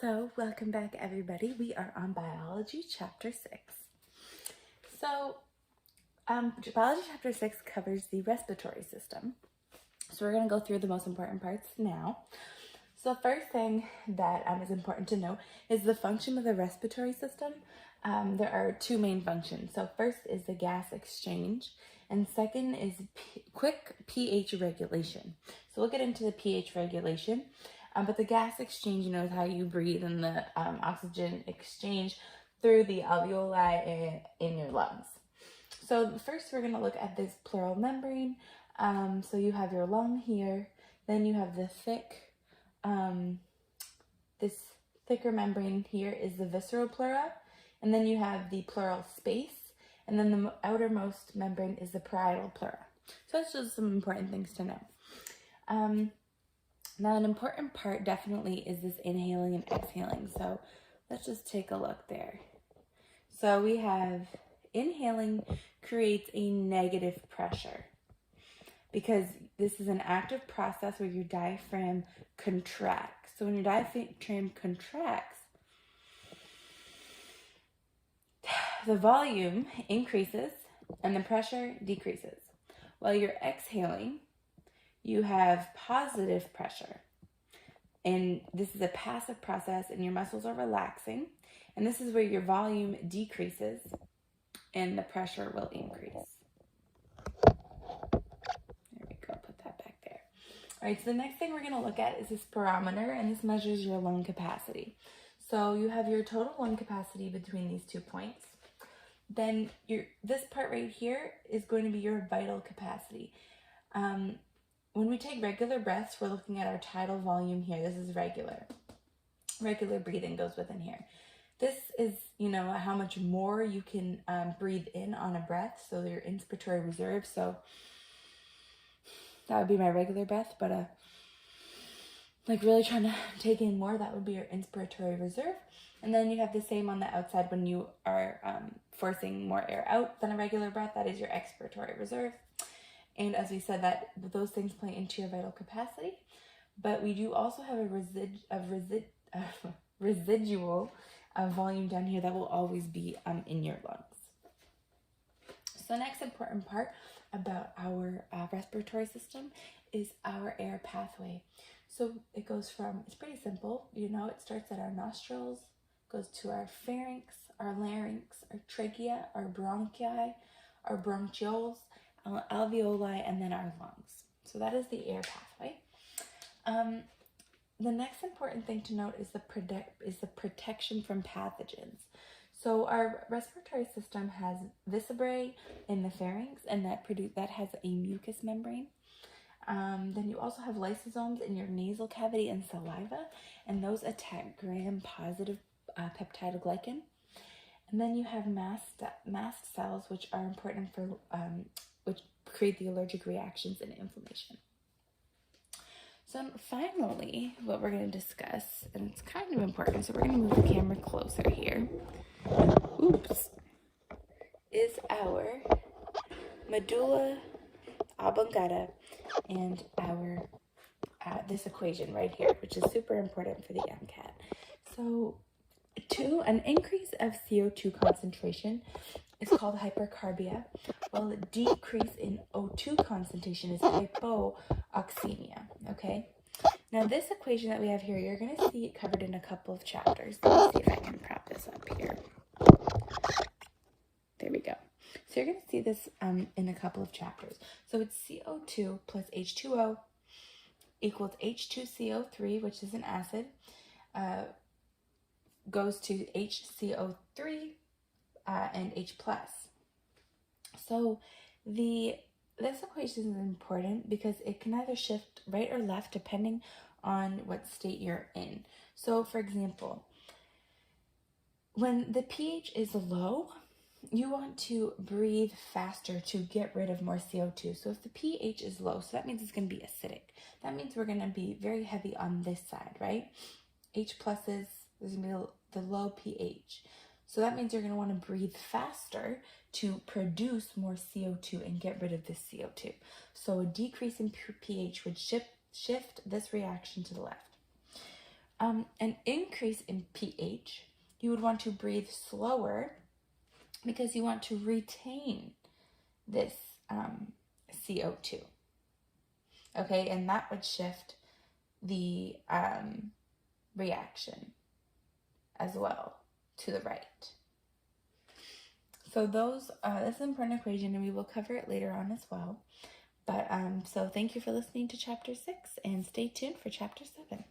So, welcome back everybody. We are on Biology Chapter 6. So, Biology Chapter 6 covers the respiratory system. So we're going to go through the most important parts now. So the first thing that is important to know is the function of the respiratory system. There are two main functions. So first is the gas exchange, and second is quick pH regulation. So we'll get into the pH regulation. But the gas exchange, is how you breathe, and the oxygen exchange through the alveoli in your lungs. So first we're going to look at this pleural membrane. So you have your lung here, then you have the this thicker membrane here is the visceral pleura, and then you have the pleural space, and then the outermost membrane is the parietal pleura. So that's just some important things to know. Now, an important part definitely is this inhaling and exhaling. So let's just take a look there. So we have inhaling creates a negative pressure because this is an active process where your diaphragm contracts. So when your diaphragm contracts, the volume increases and the pressure decreases. While you're exhaling, you have positive pressure, and this is a passive process, and your muscles are relaxing, and this is where your volume decreases and the pressure will increase. There we go, put that back there. All right, so the next thing we're going to look at is this spirometer, and this measures your lung capacity. So you have your total lung capacity between these 2 points. Then this part right here is going to be your vital capacity. When we take regular breaths, we're looking at our tidal volume here. This is regular. Regular breathing goes within here. This is, how much more you can breathe in on a breath. So your inspiratory reserve. So that would be my regular breath, but like really trying to take in more, that would be your inspiratory reserve. And then you have the same on the outside when you are forcing more air out than a regular breath. That is your expiratory reserve. And as we said, that those things play into your vital capacity. But we do also have a residual volume down here that will always be in your lungs. So the next important part about our respiratory system is our air pathway. So it goes from, it's pretty simple, it starts at our nostrils, goes to our pharynx, our larynx, our trachea, our bronchi, our bronchioles, alveoli, and then our lungs. So that is the air pathway. The next important thing to note is the protection from pathogens. So our respiratory system has vertebrae in the pharynx, and that has a mucous membrane. Then you also have lysosomes in your nasal cavity and saliva, and those attack gram-positive peptidoglycan. And then you have mast cells, which are important for which create the allergic reactions and inflammation. So finally, what we're going to discuss, and it's kind of important, so we're going to move the camera closer here. Oops. Is our medulla oblongata and our this equation right here, which is super important for the MCAT. So an increase of CO2 concentration is called hypercarbia, while a decrease in O2 concentration is hypoxemia, okay? Now this equation that we have here, you're going to see it covered in a couple of chapters. Let me see if I can prop this up here. There we go. So you're going to see this in a couple of chapters. So it's CO2 plus H2O equals H2CO3, which is an acid, goes to HCO3 and H+. So this equation is important because it can either shift right or left depending on what state you're in. So for example, when the pH is low, you want to breathe faster to get rid of more CO2. So if the pH is low, so that means it's going to be acidic. That means we're going to be very heavy on this side, right? H+, there's going to be the low pH. So that means you're going to want to breathe faster to produce more CO2 and get rid of this CO2. So a decrease in pH would shift this reaction to the left. An increase in pH, you would want to breathe slower because you want to retain this CO2. Okay, and that would shift the reaction as well to the right. So this is an important equation, and we will cover it later on as well. But so thank you for listening to Chapter 6, and stay tuned for Chapter 7.